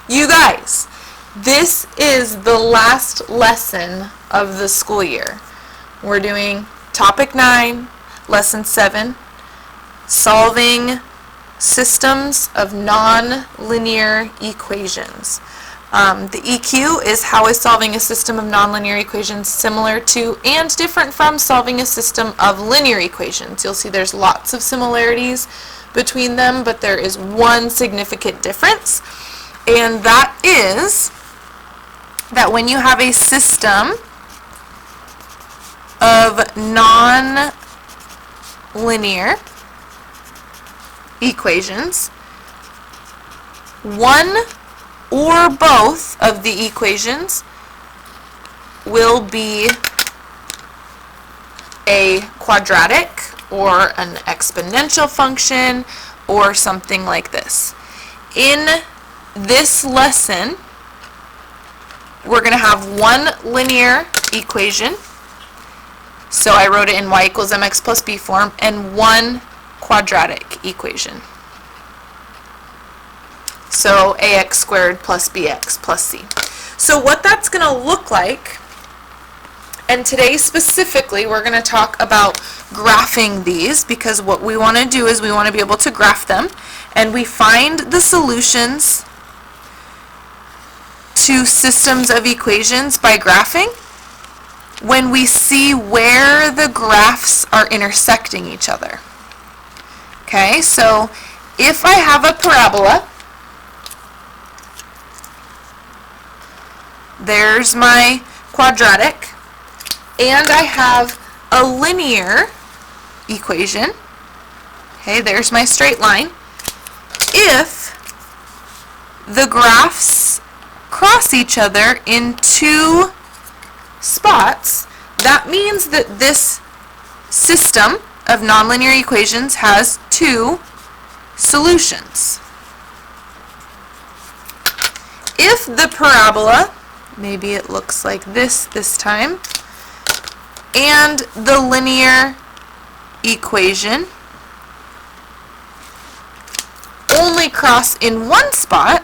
You guys, this is the last lesson of the school year. We're doing topic 9, lesson 7, solving systems of nonlinear equations. The EQ is how is solving a system of nonlinear equations similar to and different from solving a system of linear equations. You'll see there's lots of similarities between them, but there is one significant difference, and that is that when you have a system of nonlinear equations, one or both of the equations will be a quadratic or an exponential function or something like this. In this lesson, we're going to have one linear equation, so I wrote it in y equals mx plus b form, and one quadratic equation. So ax squared plus bx plus c. So what that's going to look like, and today specifically we're going to talk about graphing these, because what we want to do is we want to be able to graph them, and we find the solutions to systems of equations by graphing when we see where the graphs are intersecting each other. Okay, so if I have a parabola, there's my quadratic, and I have a linear equation. Okay, there's my straight line. If the graphs cross each other in two spots, that means that this system of nonlinear equations has two solutions. If the parabola, maybe it looks like this time, and the linear equation only cross in one spot,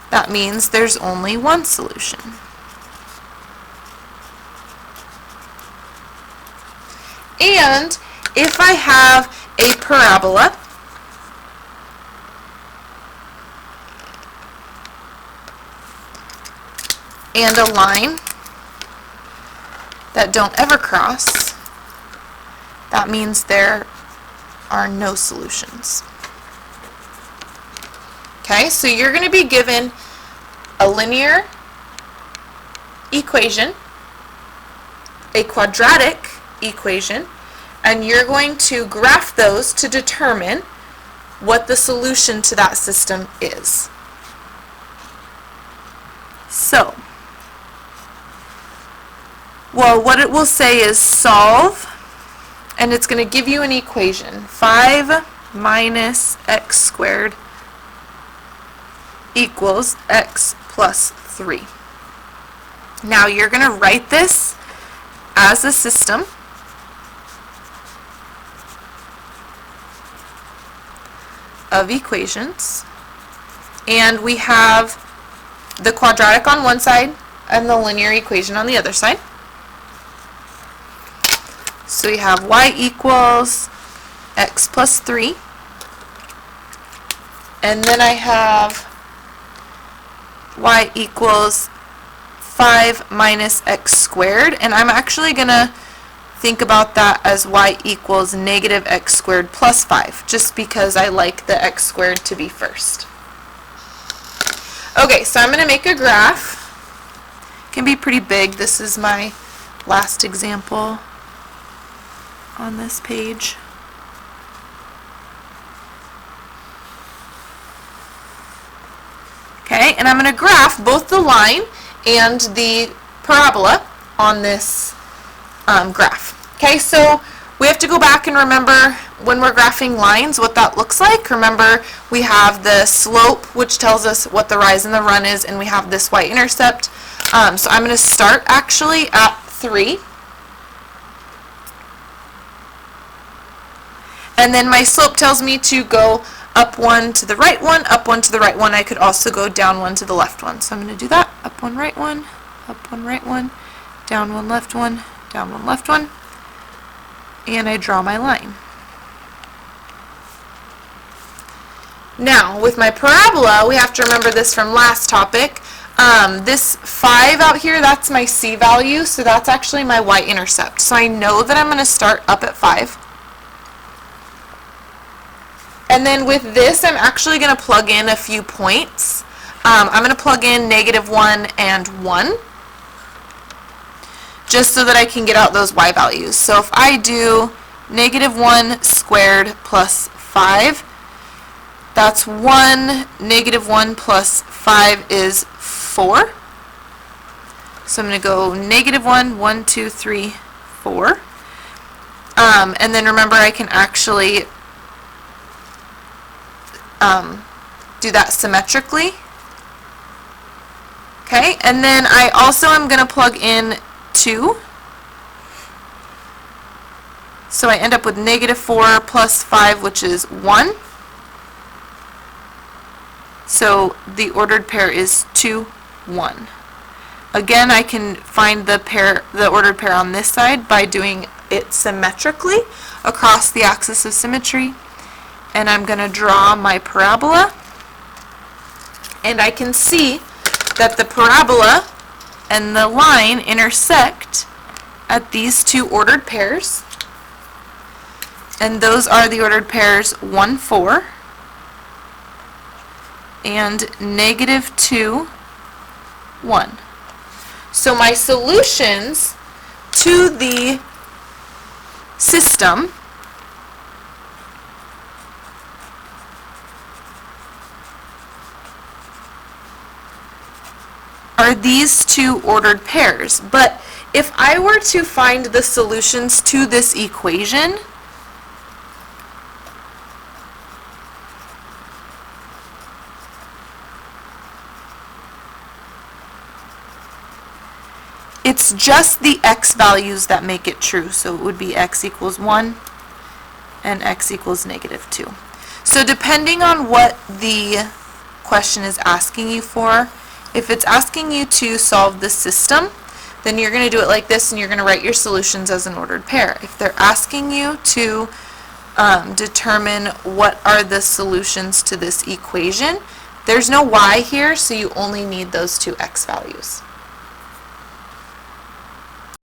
that means there's only one solution. And if I have a parabola and a line that don't ever cross, that means there are no solutions. Okay, so you're going to be given a linear equation, a quadratic equation, and you're going to graph those to determine what the solution to that system is. So, well, what it will say is solve, and it's going to give you an equation, 5 minus x squared equals x plus 3. Now you're going to write this as a system of equations, and we have the quadratic on one side and the linear equation on the other side. So we have y equals x plus 3, and then I have y equals 5 minus x squared, and I'm actually going to think about that as y equals negative x squared plus 5, just because I like the x squared to be first. Okay, so I'm going to make a graph. It can be pretty big. This is my last example on this page. Okay, and I'm going to graph both the line and the parabola on this graph. Okay, so we have to go back and remember when we're graphing lines what that looks like. Remember, we have the slope, which tells us what the rise and the run is, and we have this y-intercept. So I'm going to start actually at 3. And then my slope tells me to go up one to the right one, up one to the right one. I could also go down one to the left one. So I'm going to do that. Up one, right one, up one, right one, down one, left one, down one, left one. And I draw my line. Now, with my parabola, we have to remember this from last topic. This 5 out here, that's my C value, so that's actually my y-intercept. So I know that I'm going to start up at 5. And then with this, I'm actually going to plug in a few points. I'm going to plug in -1 and 1, just so that I can get out those y values. So if I do -1 squared plus 5, that's 1, -1 plus 5 is 4. So I'm going to go -1, 1, 2, 3, 4. And then remember, I can actually do that symmetrically. Okay, and then I also am going to plug in 2. So I end up with -4 plus 5, which is 1. So the ordered pair is 2, 1. Again, I can find the ordered pair on this side by doing it symmetrically across the axis of symmetry. And I'm going to draw my parabola. And I can see that the parabola and the line intersect at these two ordered pairs. And those are the ordered pairs 1, 4 and -2, 1. So my solutions to the system are these two ordered pairs. But if I were to find the solutions to this equation, it's just the x values that make it true. So it would be x equals 1 and x equals -2. So depending on what the question is asking you for, if it's asking you to solve the system, then you're going to do it like this, and you're going to write your solutions as an ordered pair. If they're asking you to determine what are the solutions to this equation, there's no y here, so you only need those two x values.